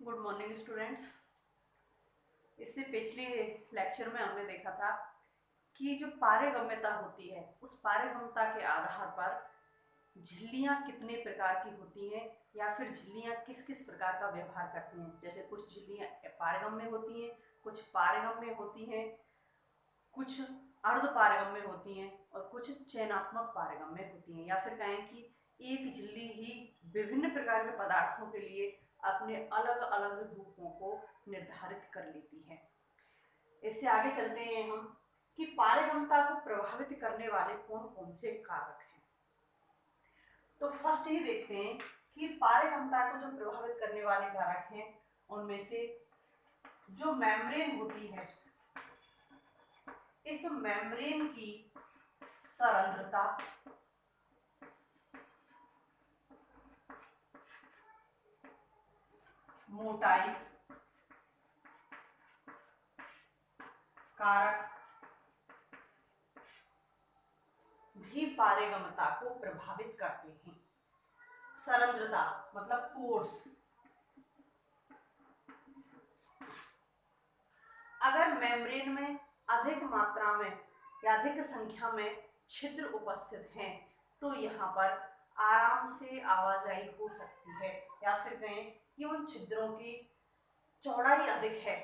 Good morning students. इससे पिछले lecture में हमने देखा था कि जो पारगम्यता होती है उस पारगम्यता के आधार पर झिल्लियाँ कितने प्रकार की होती हैं या फिर झिल्लियाँ किस किस प्रकार का व्यवहार करती हैं। जैसे कुछ झिल्लियाँ पारगम्य होती हैं, कुछ पारगम्य होती हैं, कुछ अर्ध पारगम्य होती हैं और कुछ चयनात्मक पारगम्य होती हैं। या फिर कहें कि एक झिल्ली ही विभिन्न प्रकार के पदार्थों के लिए अपने अलग अलग रूपों को निर्धारित कर लेती है। इससे आगे चलते हैं हम कि पारगम्यता को प्रभावित करने वाले कौन कौन से कारक हैं। तो फर्स्ट ये देखते हैं कि पारगम्यता को जो प्रभावित करने वाले कारक हैं उनमें से जो मेम्ब्रेन होती है, इस मेम्ब्रेन की सरंध्रता, मोटाई कारक भी पारगम्यता को प्रभावित करते हैं। सरंध्रता मतलब फोर्स। अगर मेम्ब्रेन में अधिक मात्रा में या अधिक संख्या में छिद्र उपस्थित हैं तो यहाँ पर आराम से आवाजाही हो सकती है। या फिर कहें कि उन छिद्रों की चौड़ाई अधिक है,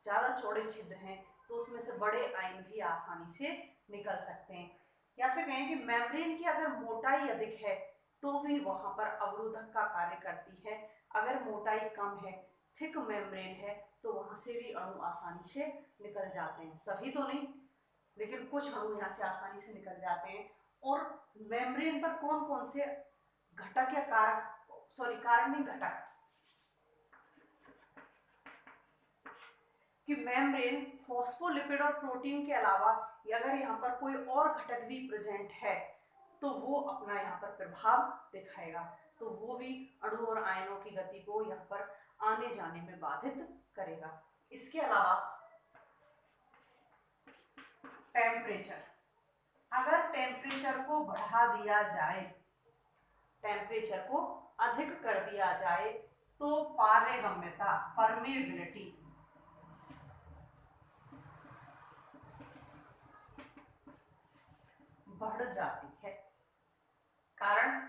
ज़्यादा चौड़े छिद्र हैं तो उसमें से बड़े आयन भी आसानी से निकल सकते हैं। या फिर कहें कि मेम्ब्रेन की अगर मोटाई अधिक है तो भी वहाँ पर अवरोधक का कार्य करती है। अगर मोटाई कम है, थिक मेम्ब्रेन है, तो वहाँ से भी अणु आसानी से निकल जाते हैं। सभी तो नहीं, लेकिन कुछ अणु यहाँ से आसानी से निकल जाते हैं। और मेम्ब्रेन पर कौन कौन से घटक या कारक नहीं घटक, कि मेम्ब्रेन फॉस्फोलिपिड और प्रोटीन के अलावा अगर यहाँ पर कोई और घटक भी प्रेजेंट है तो वो अपना यहाँ पर प्रभाव दिखाएगा, तो वो भी अणु और आयनों की गति को यहाँ पर आने जाने में बाधित करेगा। इसके अलावा टेम्परेचर, अगर टेम्परेचर को बढ़ा दिया जाए, टेम्परेचर को अधिक कर दिया जाए तो पारगम्यता परमेबिलिटी बढ़ जाती है। कारण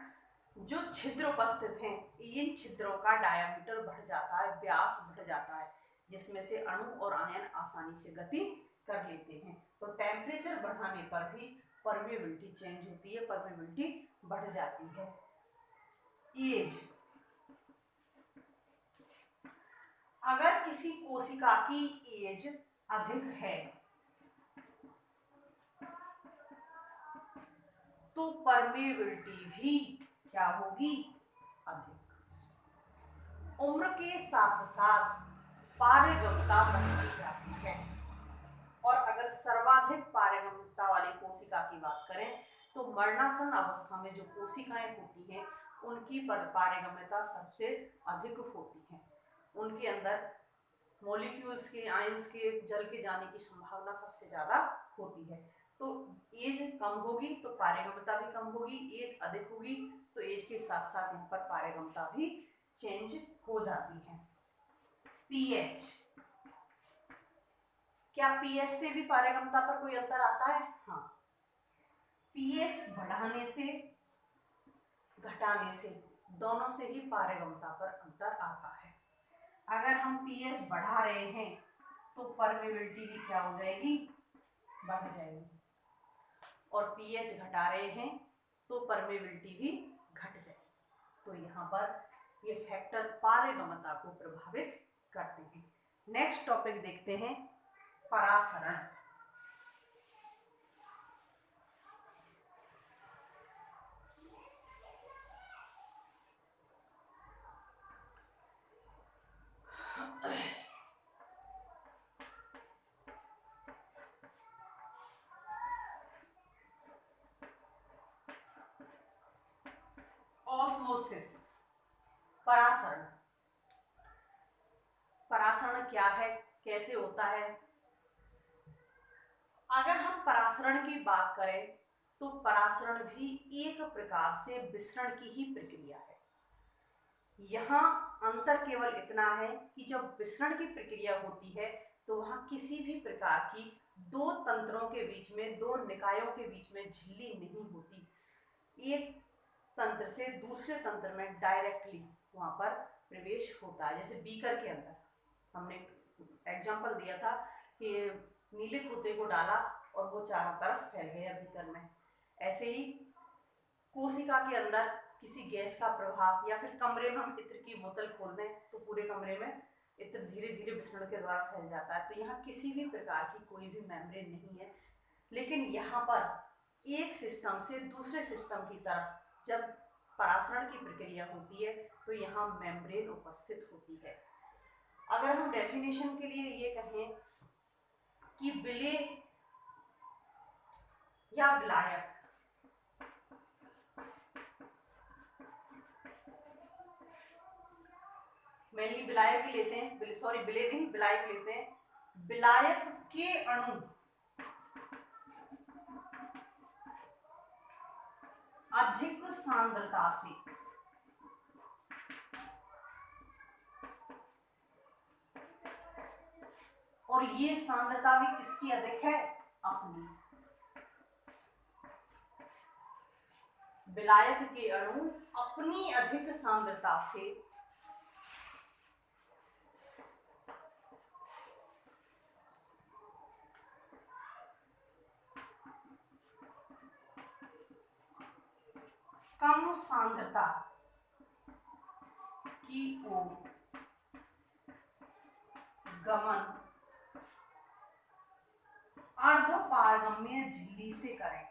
जो छिद्र उपस्थित हैं इन छिद्रों का डायामीटर बढ़ जाता है, व्यास बढ़ जाता है, जिसमें से अणु और आयन आसानी से गति कर लेते हैं। तो टेम्परेचर बढ़ाने पर भी परमेबिलिटी चेंज होती है, परमेबिलिटी बढ़ जाती है। एज, अगर किसी कोशिका की एज अधिक है तो परमेबिलिटी भी क्या होगी, अधिक। उम्र के साथ साथ पारगम्यता बढ़ती जाती है। और अगर सर्वाधिक पारगम्यता वाली कोशिका की बात करें तो मरणासन अवस्था में जो कोशिकाएं होती हैं उनकी पारगम्यता सबसे अधिक होती है। उनके अंदर मॉलिक्यूल्स के, आयंस के, जल के जाने की संभावना सबसे ज्यादा होती है। तो एज कम होगी तो पारगम्यता भी कम होगी, एज अधिक होगी तो एज के साथ साथ इन पर पारगम्यता भी चेंज हो जाती है। पीएच, क्या पीएच से भी पारगम्यता पर कोई अंतर आता है? हाँ, पीएच बढ़ाने से घटाने से दोनों से ही पारगम्यता पर अंतर आता है। अगर हम पीएच बढ़ा रहे हैं तो परमेबिलिटी भी क्या हो जाएगी, बढ़ जाएगी, और पीएच घटा रहे हैं तो परमेबिलिटी भी घट जाएगी। तो यहाँ पर ये फैक्टर पारगम्यता को प्रभावित करते हैं। नेक्स्ट टॉपिक देखते हैं, परासरण। ऑस्मोसिस, परासरण। परासरण क्या है, कैसे होता है? अगर हम परासरण की बात करें तो परासरण भी एक प्रकार से विसरण की ही प्रक्रिया है। यहाँ अंतर केवल इतना है कि जब विसरण की प्रक्रिया होती है तो वहाँ किसी भी प्रकार की दो तंत्रों के बीच में, दो निकायों के बीच में झिल्ली नहीं होती। एक तंत्र से दूसरे तंत्र में डायरेक्टली वहाँ पर प्रवेश होता है। जैसे बीकर के अंदर हमने एग्जाम्पल दिया था कि नीले तोते को डाला और वो चारों तरफ फैल गया बीकर में। ऐसे ही कोशिका के अंदर किसी गैस का प्रभाव, या फिर कमरे में हम इत्र की बोतल खोल दें तो पूरे कमरे में इत्र धीरे धीरे विसरण के द्वारा फैल जाता है। तो यहाँ किसी भी प्रकार की कोई भी मेम्ब्रेन नहीं है। लेकिन यहाँ पर एक सिस्टम से दूसरे सिस्टम की तरफ जब परासरण की प्रक्रिया होती है तो यहाँ मेम्ब्रेन उपस्थित होती है। अगर हम डेफिनेशन के लिए ये कहें कि विलेय या विलायक मेनली विलायक ही लेते हैं, सॉरी विलेय नहीं विलायक लेते हैं। विलायक के अणु अधिक सांद्रता से, और ये सांद्रता भी किसकी अधिक है? अपनी। विलायक के अणु अपनी अधिक सांद्रता से कम सांद्रता की ओर गमन अर्धपारगम्य झिल्ली से करें।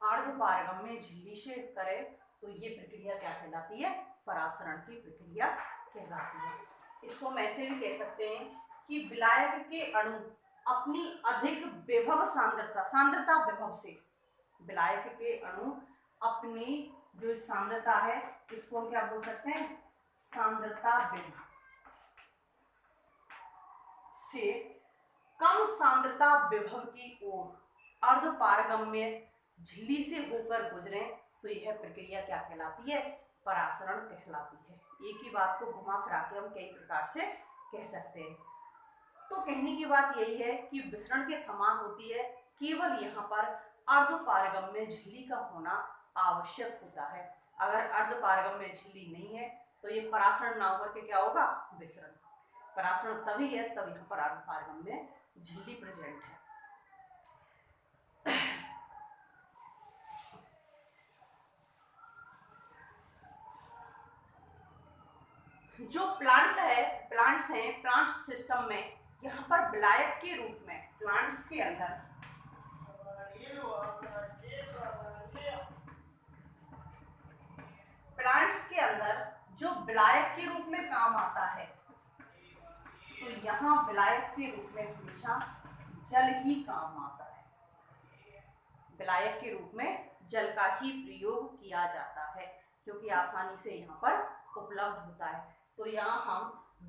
अर्धपारगम्य झिल्ली से करे तो ये प्रक्रिया क्या कहलाती है? परासरण की प्रक्रिया कहलाती है। इसको हम ऐसे भी कह सकते हैं कि विलायक के अणु अपनी अधिक विभव सांद्रता विभव से, विलायक के अणु अपनी जो सांद्रता है इसको हम क्या बोल सकते हैं? सांद्रता विभव से कम सांद्रता विभव की ओर अर्धपारगम्य झिल्ली से होकर गुजरे तो यह प्रक्रिया क्या कहलाती है? परासरण कहलाती है। एक ही बात को घुमा फिरा के हम कई प्रकार से कह सकते हैं। तो कहने की बात यही है कि विसरण के समान होती है, केवल यहाँ पर अर्धपारगम्य झिल्ली का होना आवश्यक होता है। अगर अर्धपारगम्य झिल्ली नहीं है तो ये परासरण ना होकर के क्या होगा? विसरण। परासरण तभी है तब यहाँ पर अर्धपारगम्य झिल्ली प्रेजेंट है। जो प्लांट्स हैं, प्लांट सिस्टम में यहाँ पर विलायक के रूप में प्लांट्स के अंदर जो विलायक के रूप में काम आता है तो यहाँ विलायक के रूप में हमेशा जल ही काम आता है। विलायक के रूप में जल का ही प्रयोग किया जाता है क्योंकि आसानी से यहाँ पर उपलब्ध होता है। तो यहाँ हम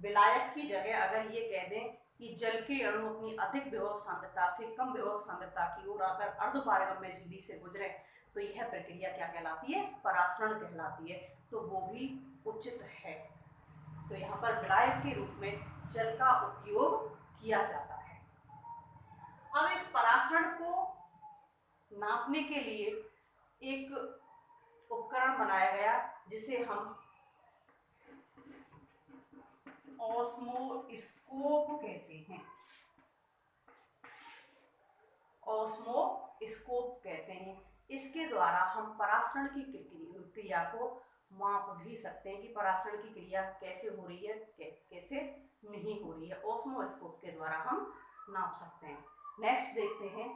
विलायक की जगह अगर ये कह दें कि जल के अणु अपनी अधिक विभव सांद्रता से कम विभव सांद्रता की ओर अगर अर्धपारगम्य झिल्ली से गुजरे तो यह प्रक्रिया क्या कहलाती है? परासरण कहलाती है। तो वो भी उचित है। तो यहाँ पर विलायक के रूप में जल का उपयोग किया जाता है। अब इस परासरण को नापने के लिए एक उपकरण बनाया गया जिसे हम ऑस्मोस्कोप कहते हैं। ऑस्मोस्कोप कहते हैं। इसके द्वारा हम परासरण की क्रिया को माप भी सकते हैं कि परासरण की क्रिया कैसे हो रही है, कैसे नहीं हो रही है। ऑस्मोस्कोप के द्वारा हम नाप सकते हैं। नेक्स्ट देखते हैं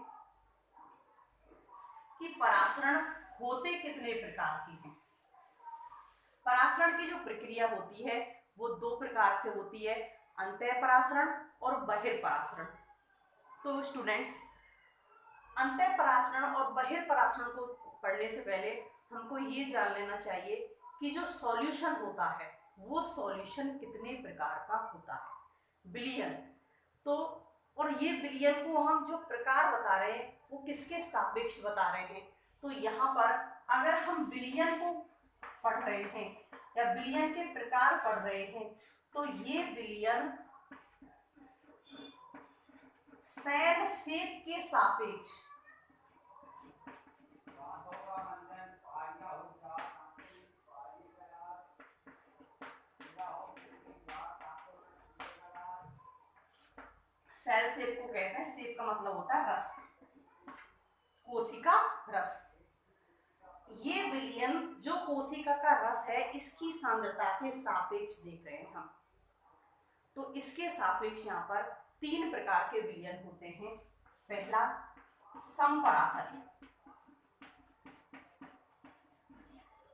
कि परासरण होते कितने प्रकार के हैं। परासरण की जो प्रक्रिया होती है वो दो प्रकार से होती है, अंतःपरासरण और बहिर्परासरण। तो स्टूडेंट्स, अंतःपरासरण और बहिर्परासरण को पढ़ने से पहले हमको ये जान लेना चाहिए कि जो सॉल्यूशन होता है वो सॉल्यूशन कितने प्रकार का होता है, बिलियन। तो और ये बिलियन को हम जो प्रकार बता रहे हैं वो किसके सापेक्ष बता रहे हैं। तो यहाँ पर अगर हम बिलियन को पढ़ रहे हैं या बिलियन के प्रकार पढ़ रहे हैं तो ये बिलियन सेल शेप के सापेक्ष सेल शेप को कहते हैं, शेप का मतलब होता है रस, कोशिका रस। ये विलयन जो कोशिका का रस है इसकी सांद्रता के सापेक्ष देख रहे हैं हम। तो इसके सापेक्ष यहाँ पर 3 प्रकार के विलयन होते हैं। पहला समपराशरी,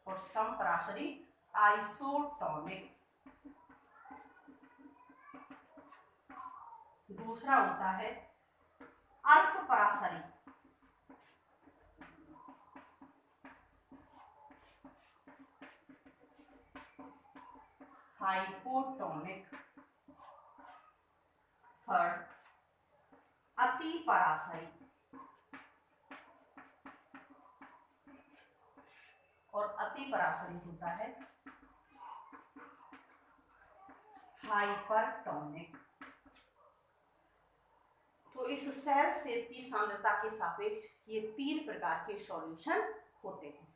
और समपराशरी आइसोटोनिक। दूसरा होता है अल्पपराशरी, हाइपोटोनिक। थर्ड अतिपराशरी, और अतिपराशरी होता है हाइपरटोनिक। तो इस सेल शेप की सांद्रता के सापेक्ष ये 3 प्रकार के सॉल्यूशन होते हैं।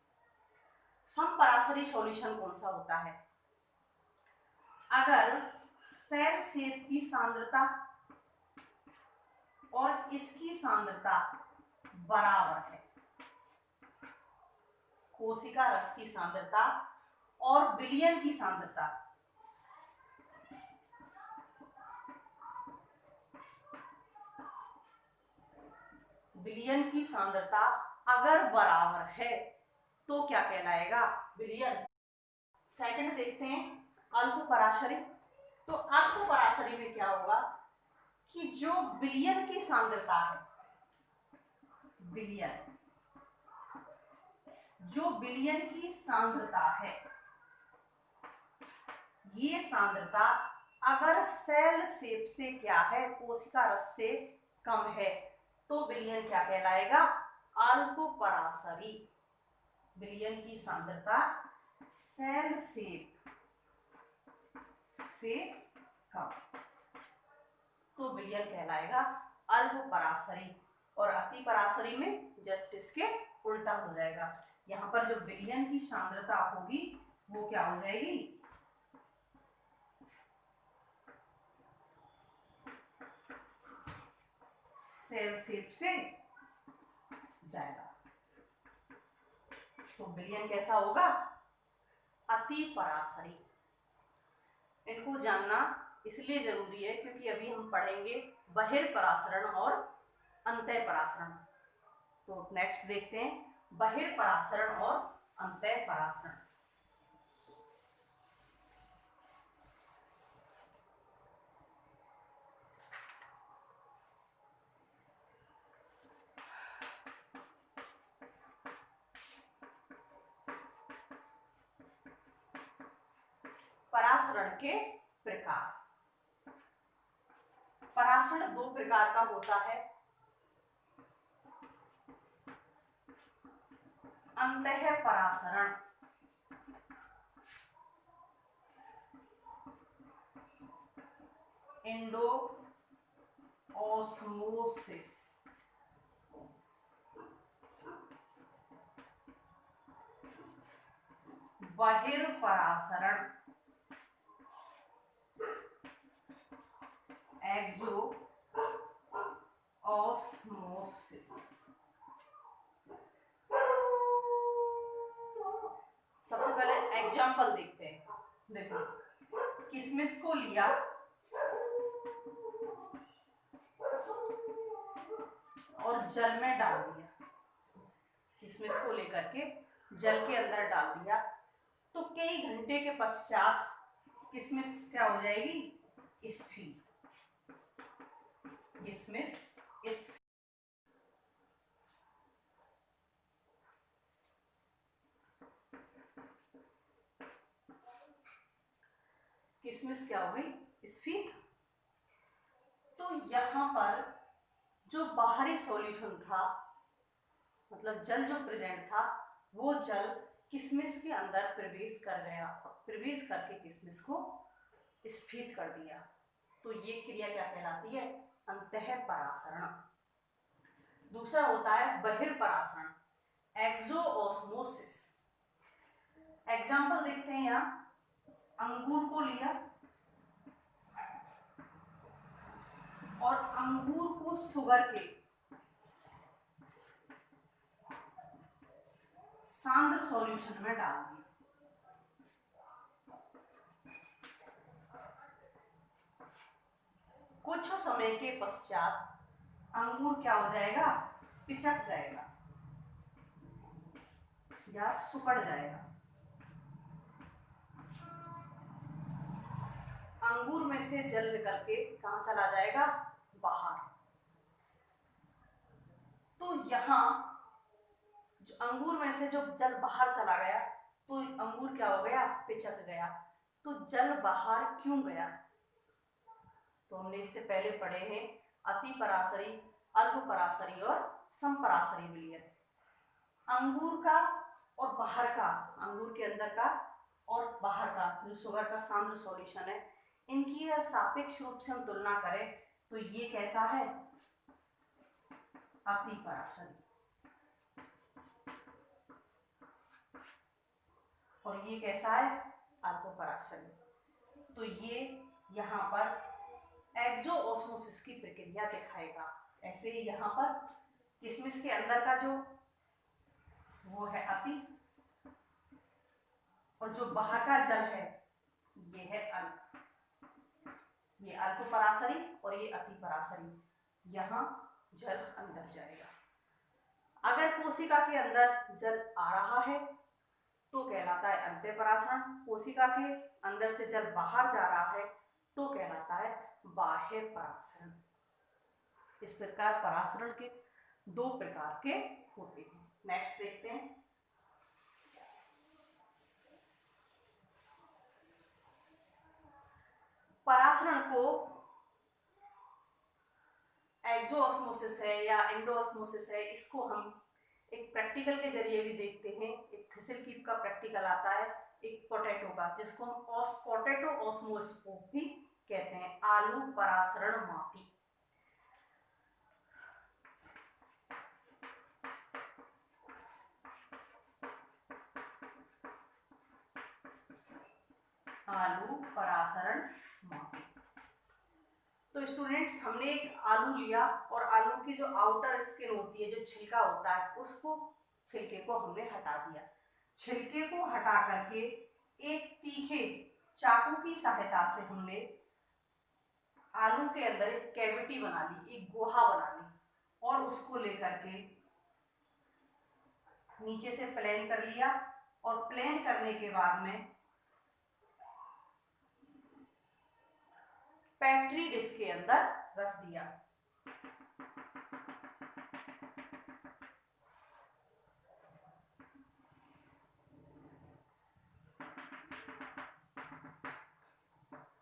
समपराशरी सॉल्यूशन कौन सा होता है? अगर सेल शेप की सांद्रता और इसकी सांद्रता बराबर है, कोशिका रस की सांद्रता और विलयन की सांद्रता विलयन की सांद्रता अगर बराबर है तो क्या कहलाएगा? विलयन। सेकंड देखते हैं अल्पपराशरी। तो अल्पपराशरी में क्या होगा कि जो विलयन की सांद्रता है, विलयन जो विलयन की सांद्रता है, ये सांद्रता अगर सेल शेप से क्या है, कोशिका रस से कम है तो विलयन क्या कहलाएगा? अल्पपराशरी। विलयन की सांद्रता सेल शेप से कम तो विलयन कहलाएगा अल्पपराशरी। और अतिपराशरी में जस्ट इसके उल्टा हो जाएगा। यहाँ पर जो विलयन की सांद्रता होगी वो क्या हो जाएगी? सेल शेप से जाएगा। तो विलयन कैसा होगा? अतिपराशरी। इनको जानना इसलिए जरूरी है क्योंकि अभी हम पढ़ेंगे बहिर्परासरण और अंतःपरासरण। तो नेक्स्ट देखते हैं बहिर्परासरण और अंतःपरासरण। परासरण के प्रकार। परासरण 2 प्रकार का होता है, अंतःपरासरण एंडो ऑस्मोसिस। बहिर्परासरण एक्सो ऑस्मोसिस। सबसे पहले एग्जाम्पल देखते हैं। देखो, किशमिश को लिया और जल में डाल दिया, किशमिश को लेकर के जल के अंदर डाल दिया, तो कई घंटे के पश्चात किशमिश क्या हो जाएगी? स्फीत। किशमिश स्फीत। किशमिश क्या हो गई, स्फीत। तो यहाँ पर जो बाहरी सॉल्यूशन था, मतलब जल जो प्रेजेंट था, वो जल किशमिश के अंदर प्रवेश कर गया, प्रवेश करके किशमिश को स्फीत कर दिया। तो ये क्रिया क्या कहलाती है, अंतःपरासरण। दूसरा होता है बहिर्परासरण, एक्सोओस्मोसिस। एग्जाम्पल देखते हैं यहाँ, अंगूर को लिया और अंगूर को शुगर के सांद्र सॉल्यूशन में डाल दिया। कुछ समय के पश्चात अंगूर क्या हो जाएगा, पिचक जाएगा या सुकड़ जाएगा। अंगूर में से जल निकल के कहाँ चला जाएगा, बाहर। तो यहाँ जो अंगूर में से जो जल बाहर चला गया, तो अंगूर क्या हो गया, पिचक गया। तो जल बाहर क्यों गया, तो हमने इससे पहले पढ़े हैं अति पराशरी, अल्प पराशरी और समपराशरी विलयन। अंगूर का और बाहर का, अंगूर के अंदर का और बाहर का जो शुगर का सांद्र सॉल्यूशन है, इनकी सापेक्ष रूप से हम तुलना करें तो ये कैसा है, अति पराशरी, और ये कैसा है, अल्प पराशरी। तो ये यहाँ पर एक्सोओस्मोसिस की प्रक्रिया दिखाएगा। ऐसे ही यहाँ पर किशमिश के अंदर का जो वो है अति, और जो बाहर का जल है ये है अल्प। ये अल्प पराशरी और ये अति पराशरी। यहाँ जल अंदर जाएगा। अगर कोशिका के अंदर जल आ रहा है तो कहलाता है अंतःपरासरण, कोशिका के अंदर से जल बाहर जा रहा है तो कहलाता है बाह्य परासरण। इस प्रकार परासरण के दो प्रकार के होते हैं। नेक्स्ट देखते हैं, परासरण को एक्सोओस्मोसिस है या एंडोओस्मोसिस है, इसको हम एक प्रैक्टिकल के जरिए भी देखते हैं। एक थिसिल कीप का प्रैक्टिकल आता है, एक पोटैटो का, जिसको हम पोटैटो ऑस्मोस्कोप भी कहते हैं, आलू परासरण मापी। आलू परासरण मापी। तो स्टूडेंट्स, हमने एक आलू लिया और आलू की जो आउटर स्किन होती है, जो छिलका होता है, उसको छिलके को हमने हटा दिया। छिलके को हटा करके एक तीखे चाकू की सहायता से हमने आलू के अंदर एक कैविटी बना ली, एक गुहा बना ली, और उसको लेकर के नीचे से प्लेन कर लिया, और प्लेन करने के बाद में पेट्री डिश के अंदर रख दिया।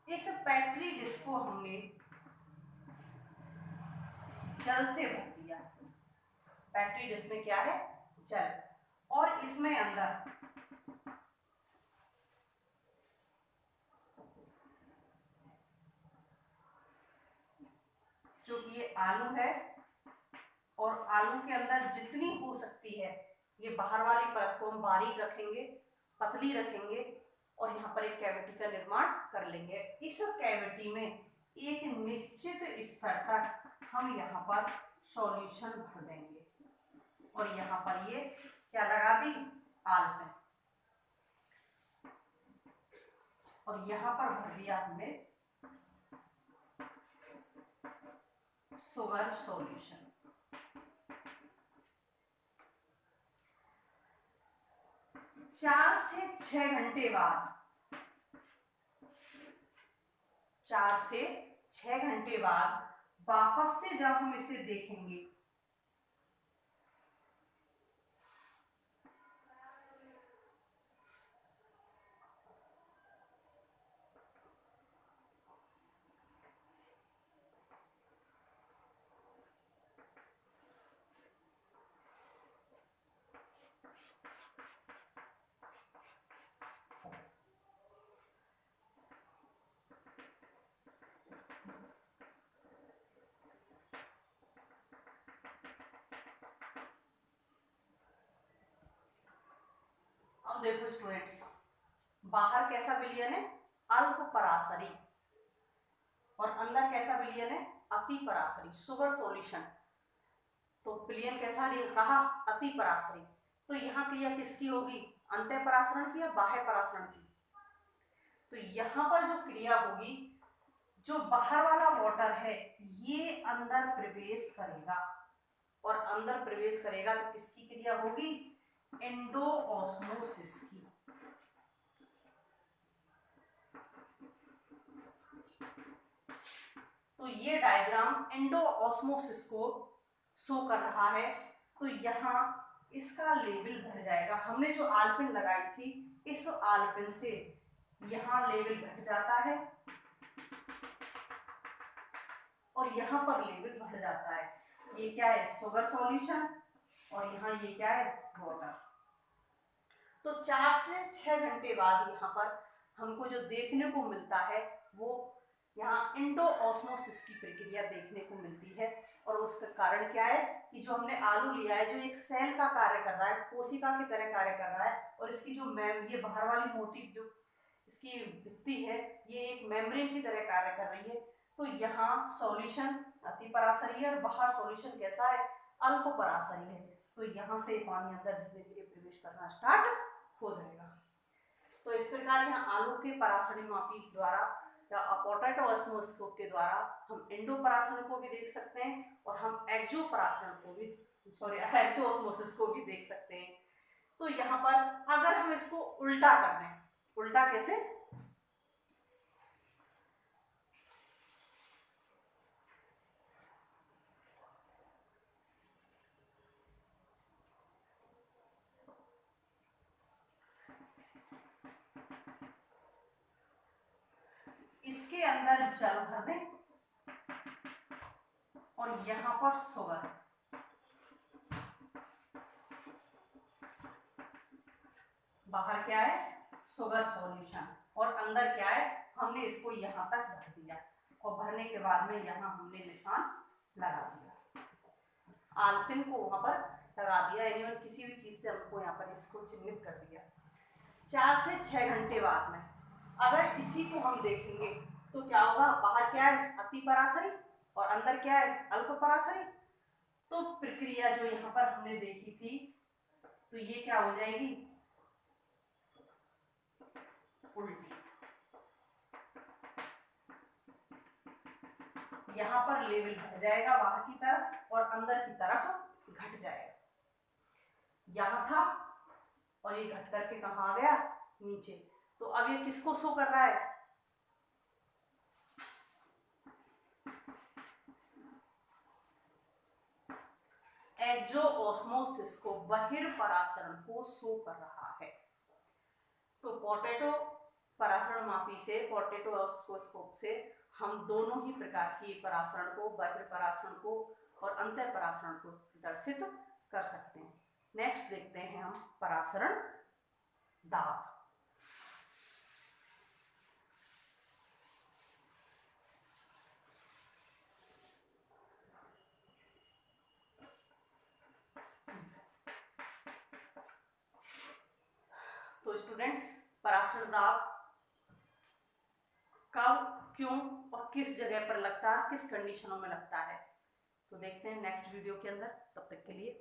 इस पेट्री डिश को हमने जल से भर दिया। पेट्री डिश में क्या है, जल, और इसमें अंदर जो कि ये आलू है, और आलू के अंदर जितनी हो सकती है, ये बाहर वाली परत को हम बारीक रखेंगे, पतली रखेंगे, और यहाँ पर एक कैविटी का निर्माण कर लेंगे। इस कैविटी में एक निश्चित स्तर तक हम यहाँ पर सॉल्यूशन भर देंगे, और यहाँ पर ये क्या लगा दी, आलू, और यहाँ पर भर दिया हमने शुगर सॉल्यूशन। चार से 6 घंटे बाद, 4 से 6 घंटे बाद वापस से जब हम इसे देखेंगे देखो स्टूडेंट्स, बाहर कैसा विलयन है, अल्प परासरी, और अंदर कैसा विलयन है, अति परासरी, शुगर सॉल्यूशन। तो विलयन कैसा रहा, अति परासरी। तो यहाँ क्रिया किसकी होगी, अंतः परासरण की या बाह्य परासरण की। तो यहाँ पर जो क्रिया होगी, जो बाहर वाला वाटर है ये अंदर प्रवेश करेगा, और अंदर प्रवेश करेगा तो किसकी क्रिया होगी, एंडोऑस्मोसिस की। तो ये डायग्राम एंडोऑस्मोसिस को शो कर रहा है। तो यहाँ इसका लेवल बढ़ जाएगा। हमने जो आलपिन लगाई थी, इस आलपिन से यहाँ लेवल घट जाता है और यहाँ पर लेवल बढ़ जाता है। ये क्या है, शुगर सॉल्यूशन, और यहाँ ये क्या है, वाटर। तो 4 से 6 घंटे बाद यहाँ पर हमको जो देखने को मिलता है वो यहाँ एंडोऑस्मोसिस की प्रक्रिया देखने को मिलती है। और उसका कारण क्या है कि जो हमने आलू लिया है, जो एक सेल का कार्य कर रहा है, कोशिका की तरह कार्य कर रहा है, और इसकी जो ये बाहर वाली मोटी जो इसकी भित्ति है, ये एक मेम्ब्रेन की तरह कार्य कर रही है। तो यहाँ सॉल्यूशन अति परासरी है और बाहर सॉल्यूशन कैसा है, अल्प परासरी है। तो यहाँ से पानी अंदर धीरे धीरे प्रवेश करना स्टार्ट हो जाएगा। तो इस प्रकार यहाँ आलू के परासरी मापी द्वारा या पोटैटो ऑस्मोस्कोप के द्वारा हम एंडो परासरण को भी देख सकते हैं और हम एक्सो परासरण को भी, एक्सो ऑस्मोसिस को भी देख सकते हैं। तो यहाँ पर अगर हम इसको उल्टा कर दें, उल्टा कैसे, इसके अंदर जल भर दें और यहाँ पर शुगर, बाहर क्या है, शुगर सॉल्यूशन, और अंदर क्या है, हमने इसको यहाँ तक भर दिया, और भरने के बाद में यहाँ हमने निशान लगा दिया, आलपिन को वहां पर लगा दिया, यानी किसी भी चीज से हमको यहाँ पर इसको चिन्हित कर दिया। 4 से 6 घंटे बाद में अगर इसी को हम देखेंगे तो क्या होगा, बाहर क्या है, अति परासरी, और अंदर क्या है, अल्प परासरी। तो प्रक्रिया जो यहाँ पर हमने देखी थी, तो ये क्या हो जाएगी, उल्टी। यहाँ पर लेवल बढ़ जाएगा बाहर की तरफ और अंदर की तरफ घट जाएगा। यहाँ था और ये घट करके कहाँ आ गया, नीचे। तो अब ये किसको शो कर रहा है, एक्सोऑस्मोसिस को, बहिर्परासरण को शो कर रहा है। तो पोटैटो परासरण मापी से, पोटैटो ऑस्मोस्कोप से हम दोनों ही प्रकार की परासरण को, बहिर्परासरण को और अंतर परासरण को दर्शित कर सकते हैं। नेक्स्ट देखते हैं हम परासरण दाब। तो स्टूडेंट्स, परासरण दाब कब, क्यों और किस जगह पर लगता है, किस कंडीशनों में लगता है, तो देखते हैं नेक्स्ट वीडियो के अंदर। तब तक के लिए